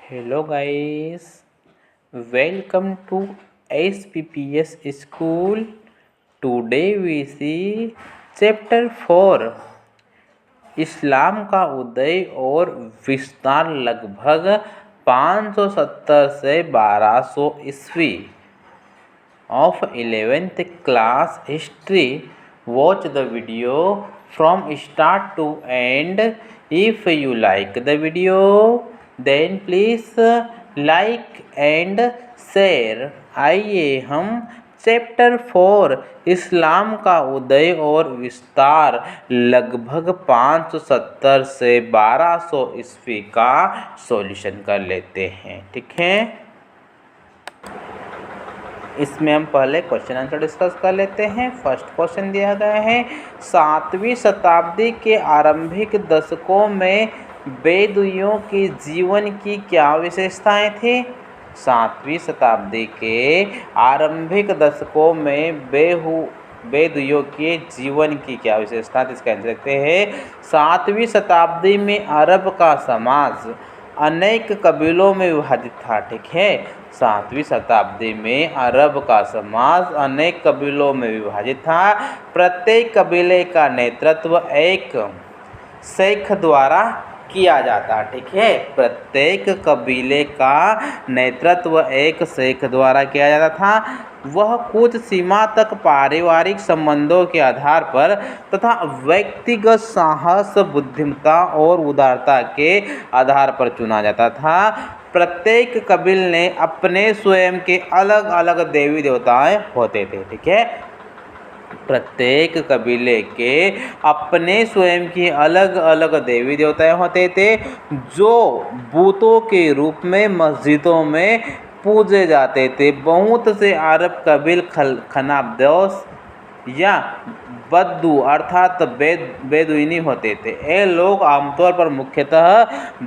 Hello guys, welcome to SPPS School. Today we see Chapter 4 इस्लाम का उदय और विस्तार लगभग 570 से 1200 ईस्वी of 11th class history. Watch the video from start to end. If you like the video, then please like and share. आइए हम chapter 4 इस्लाम का उदय और विस्तार लगभग 570 से 1200 ईस्वी का सॉल्यूशन कर लेते हैं। ठीक है, इसमें हम पहले क्वेश्चन आंसर डिस्कस कर लेते हैं। फर्स्ट क्वेश्चन दिया गया है, 7वीं शताब्दी के आरंभिक दशकों में बेदुइयों के जीवन की क्या विशेषताएं थी? 7वीं शताब्दी के आरंभिक दशकों में बेदुइयों के जीवन की क्या विशेषता थी? इसका आंसर देखते हैं। 7वीं शताब्दी में अरब का समाज अनेक कबीलों में विभाजित था। ठीक है, 7वीं शताब्दी में अरब का समाज अनेक कबीलों में विभाजित था। प्रत्येक कबीले का नेतृत्व एक शेख द्वारा किया जाता। ठीक है, प्रत्येक कबीले का नेतृत्व एक शेख द्वारा किया जाता था। वह कुछ सीमा तक पारिवारिक संबंधों के आधार पर तथा व्यक्तिगत साहस, बुद्धिमत्ता और उदारता के आधार पर चुना जाता था। प्रत्येक कबील ने अपने स्वयं के अलग अलग देवी देवताएं होते थे। ठीक है, प्रत्येक कबीले के अपने स्वयं की अलग अलग देवी देवताएं होते थे, जो बूतों के रूप में मस्जिदों में पूजे जाते थे। बहुत से अरब कबील खनाबदोस या बद्दू अर्थात बेदुइनी होते थे। ये लोग आमतौर पर मुख्यतः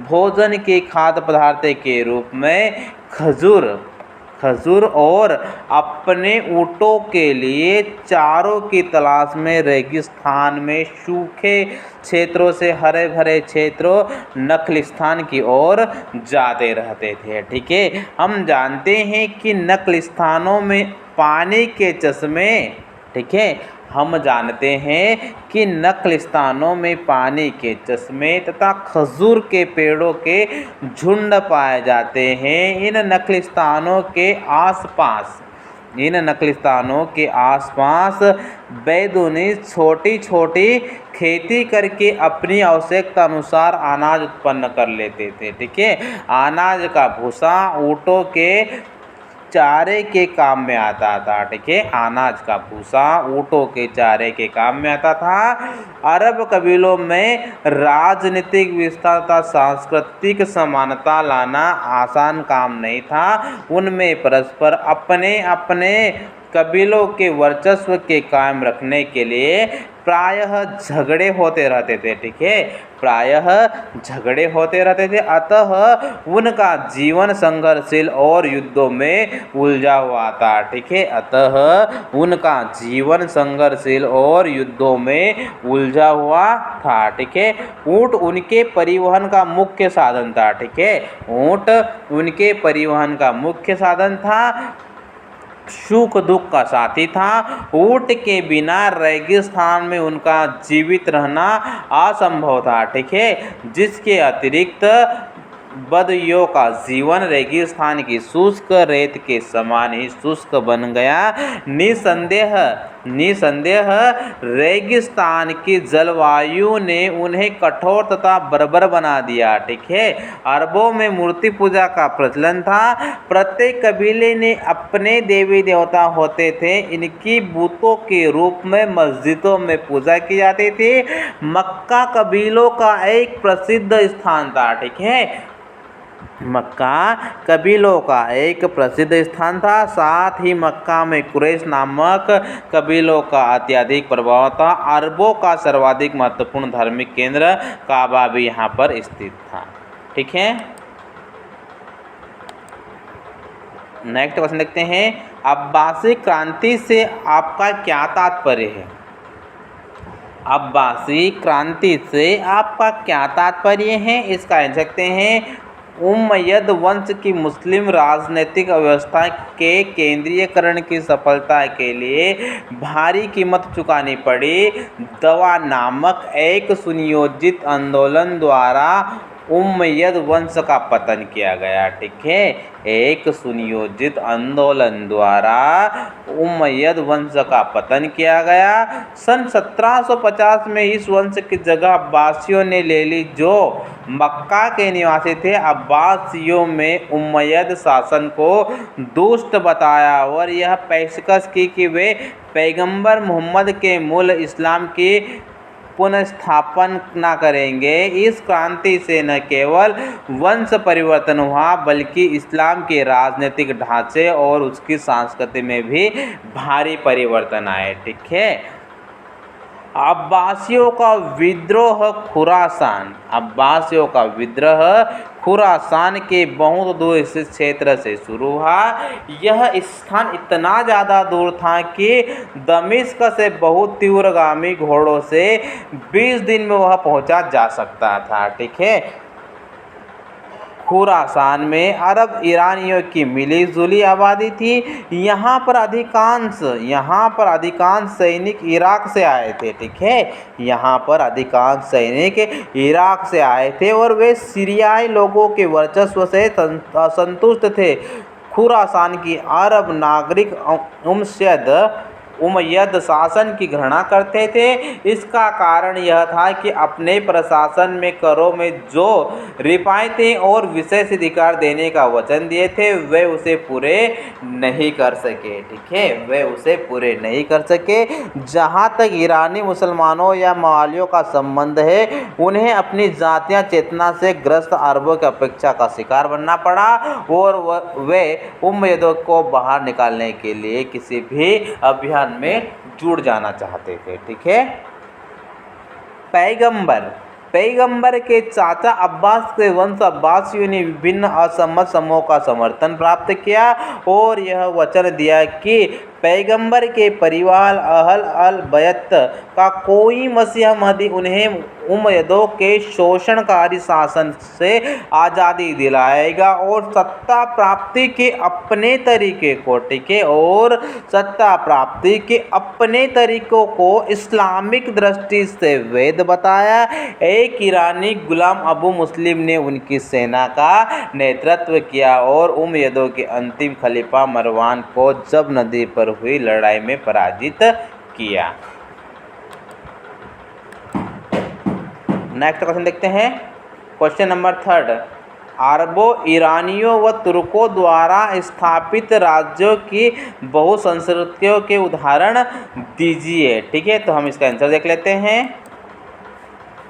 भोजन के खाद्य पदार्थ के रूप में खजूर और अपने ऊँटों के लिए चारों की तलाश में रेगिस्तान में सूखे क्षेत्रों से हरे भरे क्षेत्रों नखलिस्तान की ओर जाते रहते थे। ठीक है, हम जानते हैं कि नखलिस्तानों में पानी के चश्मे, ठीक है, हम जानते हैं कि नखलिस्तानों में पानी के चश्मे तथा खजूर के पेड़ों के झुंड पाए जाते हैं। इन नखलिस्तानों के आसपास बेदुइनी छोटी छोटी खेती करके अपनी आवश्यकता अनुसार अनाज उत्पन्न कर लेते थे। ठीक है, अनाज का भूसा ऊँटों के चारे के काम में आता था। ठीक है, अनाज का भूसा ऊँटों के चारे के काम में आता था। अरब कबीलों में राजनीतिक विस्तार तथा सांस्कृतिक समानता लाना आसान काम नहीं था। उनमें परस्पर अपने अपने कबीलों के वर्चस्व के कायम रखने के लिए प्रायः झगड़े होते रहते थे। ठीक है, प्रायः झगड़े होते रहते थे। अतः उनका जीवन संघर्षशील और युद्धों में उलझा हुआ था। ठीक है, अतः उनका जीवन संघर्षशील और युद्धों में उलझा हुआ था। ठीक है, ऊँट उनके परिवहन का मुख्य साधन था। ठीक है, ऊँट उनके परिवहन का मुख्य साधन था, सुख दुख का साथी था। ऊँट के बिना रेगिस्तान में उनका जीवित रहना असंभव था। ठीक है, जिसके अतिरिक्त बदुइयों का जीवन रेगिस्तान की शुष्क रेत के समान ही शुष्क बन गया। निसंदेह रेगिस्तान की जलवायु ने उन्हें कठोर तथा बर्बर बना दिया। ठीक है, अरबों में मूर्ति पूजा का प्रचलन था। प्रत्येक कबीले ने अपने देवी देवता होते थे। इनकी बूतों के रूप में मस्जिदों में पूजा की जाती थी। मक्का कबीलों का एक प्रसिद्ध स्थान था। ठीक है, मक्का कबीलों का एक प्रसिद्ध स्थान था। साथ ही मक्का में कुरैश नामक कबीलों का अत्यधिक प्रभाव था। अरबों का सर्वाधिक महत्वपूर्ण धार्मिक केंद्र काबा भी यहाँ पर स्थित था। ठीक है, नेक्स्ट क्वेश्चन देखते हैं, अब्बासी क्रांति से आपका क्या तात्पर्य है? अब्बासी क्रांति से आपका क्या तात्पर्य है? इसका आंसर सकते हैं उमय्यद वंश की मुस्लिम राजनीतिक व्यवस्था के केंद्रीयकरण की सफलता के लिए भारी कीमत चुकानी पड़ी। दवा नामक एक सुनियोजित आंदोलन द्वारा उमय्यद वंश का पतन किया गया। ठीक है, एक सुनियोजित आंदोलन द्वारा उमय्यद वंश का पतन किया गया। सन 1750 में इस वंश की जगह अब्बासियों ने ले ली, जो मक्का के निवासी थे। अब्बासियों में उमय्यद शासन को दुष्ट बताया और यह पेशकश की कि वे पैगंबर मोहम्मद के मूल इस्लाम की पुनर्स्थापन न करेंगे। इस क्रांति से न केवल वंश परिवर्तन हुआ, बल्कि इस्लाम के राजनीतिक ढांचे और उसकी संस्कृति में भी भारी परिवर्तन आए। ठीक है, अब्बासियों का विद्रोह खुरासान। अब्बासियों का विद्रोह खुरासान के बहुत दूर स्थित क्षेत्र से शुरू हुआ। यह स्थान इतना ज़्यादा दूर था कि दमिश्क से बहुत तीव्रगामी घोड़ों से 20 दिन में वह पहुंचा जा सकता था। ठीक है, खुरासान में अरब ईरानियों की मिलीजुली आबादी थी। यहाँ पर अधिकांश सैनिक इराक से आए थे। ठीक है, यहाँ पर अधिकांश सैनिक इराक से आए थे और वे सीरियाई लोगों के वर्चस्व से असंतुष्ट थे। खुरासान की अरब नागरिक उमय्यद शासन की घृणा करते थे। इसका कारण यह था कि अपने प्रशासन में करों में जो रियायतें और विशेष अधिकार देने का वचन दिए थे, वे उसे पूरे नहीं कर सके। ठीक है, वे उसे पूरे नहीं कर सके। जहाँ तक ईरानी मुसलमानों या मवालियों का संबंध है, उन्हें अपनी जातीय चेतना से ग्रस्त अरबों की अपेक्षा का शिकार बनना पड़ा और वे उमय्यदों को बाहर निकालने के लिए किसी भी अभियान में जुड़ जाना चाहते थे। ठीक है, पैगंबर के चाचा अब्बास के वंश अब्बासियों ने विभिन्न असम्मत समूहों का समर्थन प्राप्त किया और यह वचन दिया कि पैगंबर के परिवार अहल अल बैत का कोई मसीहा महदी उन्हें उमय्यदों के शोषणकारी शासन से आज़ादी दिलाएगा और सत्ता प्राप्ति के अपने तरीके को, ठीक है, और सत्ता प्राप्ति के अपने तरीकों को इस्लामिक दृष्टि से वैध बताया। एक ईरानी गुलाम अबू मुस्लिम ने उनकी सेना का नेतृत्व किया और उमय्यदों के अंतिम खलीफा मरवान को जब नदी पर हुई लड़ाई में पराजित किया। नेक्स्ट क्वेश्चन देखते हैं, क्वेश्चन नंबर 3। अरबों, ईरानियों व तुर्कों द्वारा स्थापित राज्यों की बहुसंस्कृतियों के उदाहरण दीजिए। ठीक है, तो हम इसका आंसर देख लेते हैं।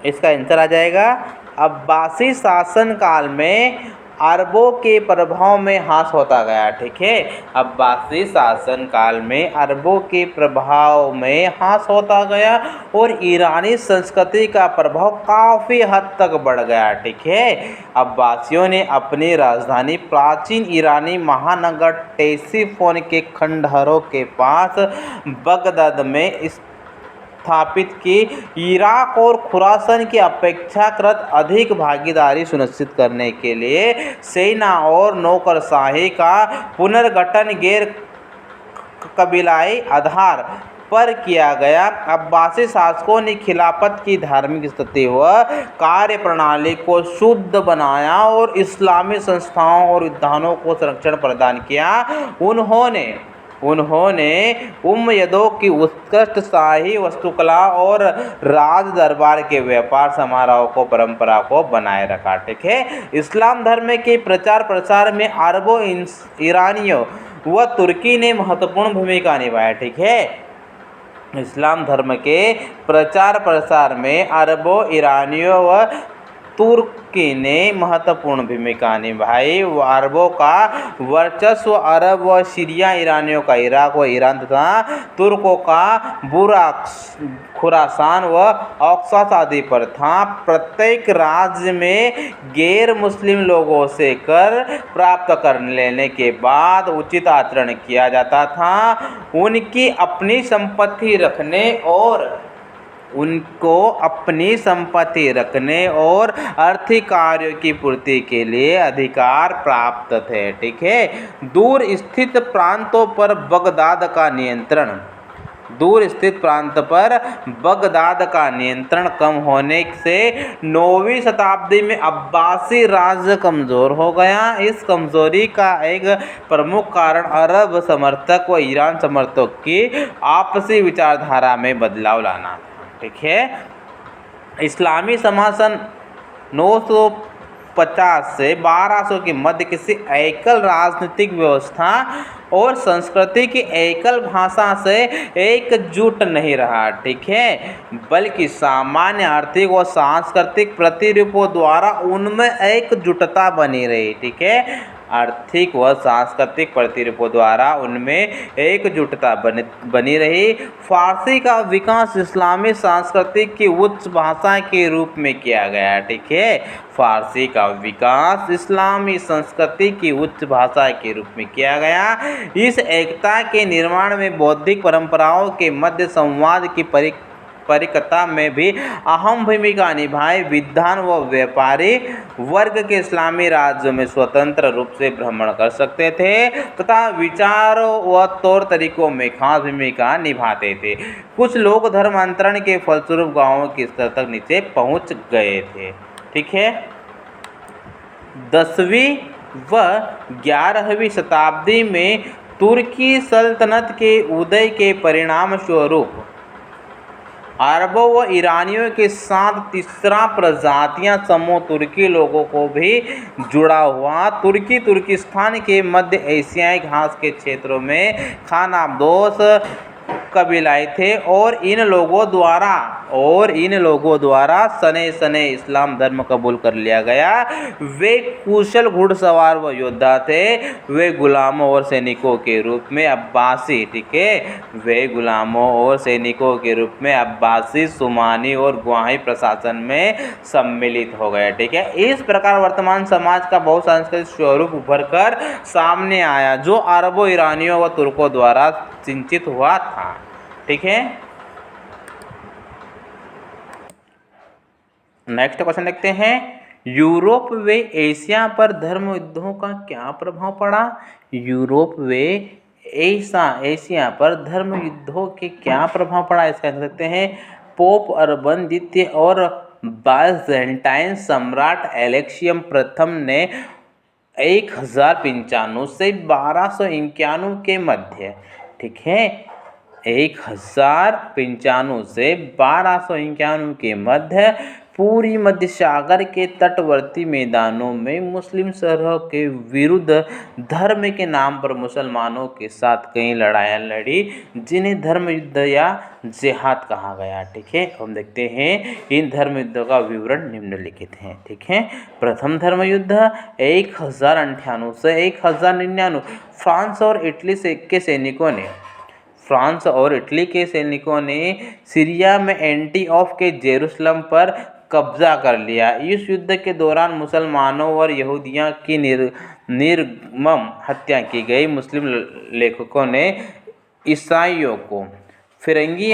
इसका आंसर आ जाएगा, अब्बासी शासन काल में अरबों के प्रभाव में ह्रास होता गया। ठीक है, अब्बासी शासन काल में अरबों के प्रभाव में ह्रास होता गया और ईरानी संस्कृति का प्रभाव काफ़ी हद तक बढ़ गया। ठीक है, अब्बासियों ने अपनी राजधानी प्राचीन ईरानी महानगर टेसिफोन के खंडहरों के पास बगदाद में स्थापित की। इराक और खुरासान की अपेक्षाकृत अधिक भागीदारी सुनिश्चित करने के लिए सेना और नौकरशाही का पुनर्गठन गैर कबीलाई आधार पर किया गया। अब्बासी शासकों ने खिलाफत की धार्मिक स्थिति व कार्यप्रणाली को शुद्ध बनाया और इस्लामी संस्थाओं और विधानों को संरक्षण प्रदान किया। उन्होंने उमय्यदों की उत्कृष्ट शाही वास्तुकला और राज दरबार के व्यापार समारोह को परंपरा को बनाए रखा। ठीक है, इस्लाम धर्म के प्रचार प्रसार में अरबों, ईरानियों व तुर्की ने महत्वपूर्ण भूमिका निभाई। ठीक है, इस्लाम धर्म के प्रचार प्रसार में अरबों, ईरानियों व तुर्की ने महत्वपूर्ण भूमिका निभाई। अरबों का वर्चस्व अरब व सीरिया, ईरानियों का इराक व ईरान तथा तुर्कों का बुराक, खुरासान व ऑक्सास आदि पर था। प्रत्येक राज्य में गैर मुस्लिम लोगों से कर प्राप्त कर लेने के बाद उचित आचरण किया जाता था। उनकी अपनी संपत्ति रखने और उनको अपनी संपत्ति रखने और आर्थिक कार्यों की पूर्ति के लिए अधिकार प्राप्त थे। ठीक है। दूर स्थित प्रांतों पर बगदाद का नियंत्रण दूर स्थित प्रांत पर बगदाद का नियंत्रण कम होने से 9वीं शताब्दी में अब्बासी राज्य कमज़ोर हो गया। इस कमज़ोरी का एक प्रमुख कारण अरब समर्थक व ईरान समर्थकों की आपसी विचारधारा में बदलाव लाना था। ठीक है। इस्लामी समाज सन 950 से 1200 के मध्य किसी एकल राजनीतिक व्यवस्था और संस्कृति की एकल भाषा से एकजुट नहीं रहा। ठीक है। बल्कि सामान्य आर्थिक और सांस्कृतिक प्रतिरूपों द्वारा उनमें एकजुटता बनी रही। ठीक है। आर्थिक व सांस्कृतिक प्रतिरूपों द्वारा उनमें एकजुटता बनी रही। फारसी का विकास इस्लामी संस्कृति की उच्च भाषा के रूप में किया गया। ठीक है। फारसी का विकास इस्लामी संस्कृति की उच्च भाषा के रूप में किया गया। इस एकता के निर्माण में बौद्धिक परंपराओं के मध्य संवाद की परिकता में भी अहम भूमिका निभाई। विद्वान व व्यापारी वर्ग के इस्लामी राज्यों में स्वतंत्र रूप से भ्रमण कर सकते थे तथा विचारों व तौर तरीकों में खास भूमिका निभाते थे। कुछ लोग धर्मांतरण के फलस्वरूप गांवों के स्तर तक नीचे पहुंच गए थे। ठीक है। 10वीं व 11वीं शताब्दी में तुर्की सल्तनत के उदय के परिणाम स्वरूप अरबों व ईरानियों के साथ तीसरा प्रजातियां समूह तुर्की लोगों को भी जुड़ा हुआ। तुर्किस्तान के मध्य एशियाई घास के क्षेत्रों में खानाबदोश कबीलाएं थे और इन लोगों द्वारा सने सने इस्लाम धर्म कबूल कर लिया गया। वे कुशल घुड़सवार व योद्धा थे। वे गुलामों और सैनिकों के रूप में अब्बासी ठीक है वे गुलामों और सैनिकों के रूप में अब्बासी, सुमानी और गुआही प्रशासन में सम्मिलित हो गए। ठीक है। इस प्रकार वर्तमान समाज का बहुसांस्कृतिक स्वरूप उभर कर सामने आया जो अरबों, ईरानियों व तुर्कों द्वारा सिंचित हुआ था। ठीक है। नेक्स्ट क्वेश्चन देखते हैं। यूरोप व एशिया पर धर्म युद्धों का क्या प्रभाव पड़ा? यूरोप व एशिया पर धर्म युद्धों के क्या प्रभाव पड़ा? इसका कह सकते हैं पोप अर्बन द्वितीय और बाइजेंटाइन सम्राट एलेक्सियम प्रथम ने 1095 से 1291 के मध्य ठीक है 1095 से 1291 के मध्य पूरी मध्य सागर के तटवर्ती मैदानों में मुस्लिम शहरों के विरुद्ध धर्म के नाम पर मुसलमानों के साथ कई लड़ाइयाँ लड़ी जिन्हें धर्म युद्ध या जिहाद कहा गया। ठीक है। हम देखते हैं इन धर्म युद्धों का विवरण निम्नलिखित है। ठीक है। प्रथम धर्म युद्ध 1098 से 1099 फ्रांस और इटली के सैनिकों ने सीरिया में एंटीओख के जेरूसलम पर कब्जा कर लिया। इस युद्ध के दौरान मुसलमानों और यहूदियों की निर्मम हत्या की गई। मुस्लिम लेखकों ने ईसाइयों को फिरंगी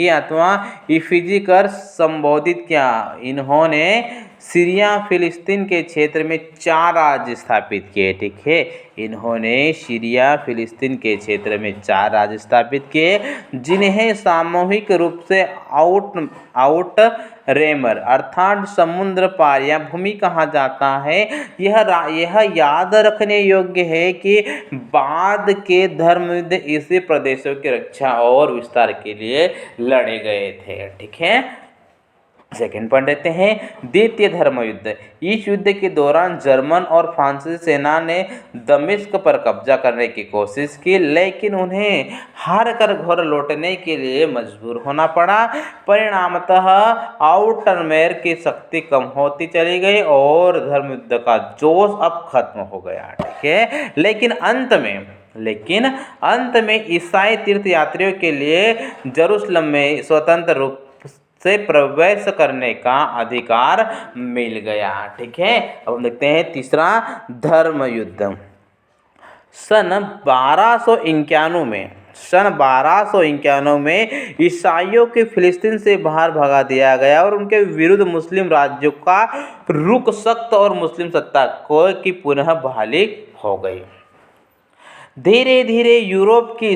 अथवा इफिजी कर संबोधित किया। इन्होंने सीरिया फिलिस्तीन के क्षेत्र में 4 राज्य स्थापित किए। ठीक है। इन्होंने सीरिया फिलिस्तीन के क्षेत्र में 4 राज्य स्थापित किए जिन्हें सामूहिक रूप से आउटरेमर अर्थात समुद्र पार या भूमि कहा जाता है। यह याद रखने योग्य है कि बाद के धर्म युद्ध इसी प्रदेशों की रक्षा और विस्तार के लिए लड़े गए थे। ठीक है। सेकेंड पॉइंट देते हैं द्वितीय धर्म युद्ध। इस युद्ध के दौरान जर्मन और फ्रांसीसी सेना ने दमिश्क पर कब्जा करने की कोशिश की लेकिन उन्हें हार कर घर लौटने के लिए मजबूर होना पड़ा। परिणामतः आउटरमेयर की शक्ति कम होती चली गई और धर्म युद्ध का जोश अब खत्म हो गया। ठीक है। लेकिन अंत में ईसाई तीर्थयात्रियों के लिए जेरूसलम में स्वतंत्र रूप से प्रवेश करने का अधिकार मिल गया। ठीक है। अब हम देखते हैं तीसरा धर्म युद्ध। सन 1291 में सन 1291 में ईसाइयों के फिलिस्तीन से बाहर भगा दिया गया और उनके विरुद्ध मुस्लिम राज्यों का रुख सख्त और मुस्लिम सत्ता की पुनः बहाली हो गई। धीरे धीरे यूरोप की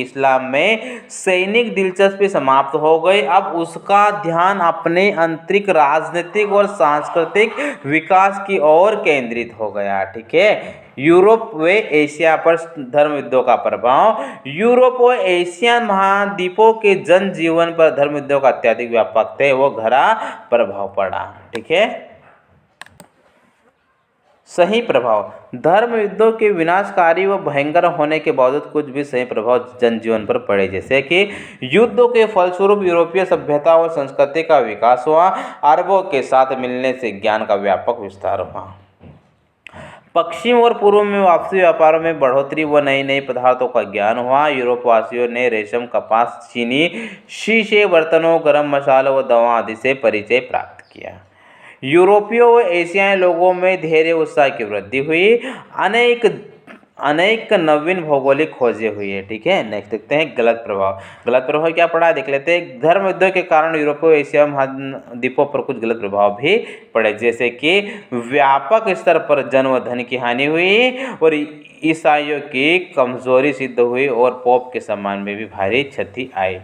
इस्लाम में सैनिक दिलचस्पी समाप्त हो गई। अब उसका ध्यान अपने आंतरिक राजनीतिक और सांस्कृतिक विकास की ओर केंद्रित हो गया। ठीक है, यूरोप व एशिया पर धर्म युद्धों का प्रभाव। यूरोप व एशिया महाद्वीपों के जनजीवन पर धर्म युद्धों का अत्यधिक व्यापक थे, वो गहरा प्रभाव पड़ा। ठीक है, सही प्रभाव। धर्म युद्धों के विनाशकारी व भयंकर होने के बावजूद कुछ भी सही प्रभाव जनजीवन पर पड़े, जैसे कि युद्धों के फलस्वरूप यूरोपीय सभ्यता और संस्कृति का विकास हुआ। अरबों के साथ मिलने से ज्ञान का व्यापक विस्तार हुआ। पश्चिम और पूर्व में आपसी व्यापारों में बढ़ोतरी व नई नई पदार्थों का ज्ञान हुआ। यूरोपवासियों ने रेशम, कपास, चीनी, शीशे, बर्तनों, गरम मसालों व दवा आदि से परिचय प्राप्त किया। यूरोपीय व एशियाई लोगों में धैर्य उत्साह की वृद्धि हुई। अनेक नवीन भौगोलिक खोजें हुई है। ठीक है, नेक्स्ट देखते हैं गलत प्रभाव। गलत प्रभाव क्या पड़ा देख लेते हैं। धर्म युद्धों के कारण यूरोपीय व एशिया महाद्वीपों पर कुछ गलत प्रभाव भी पड़े, जैसे कि व्यापक स्तर पर जन व धन की हानि हुई और ईसाइयों की कमजोरी सिद्ध हुई और पोप के सम्मान में भी भारी क्षति आई।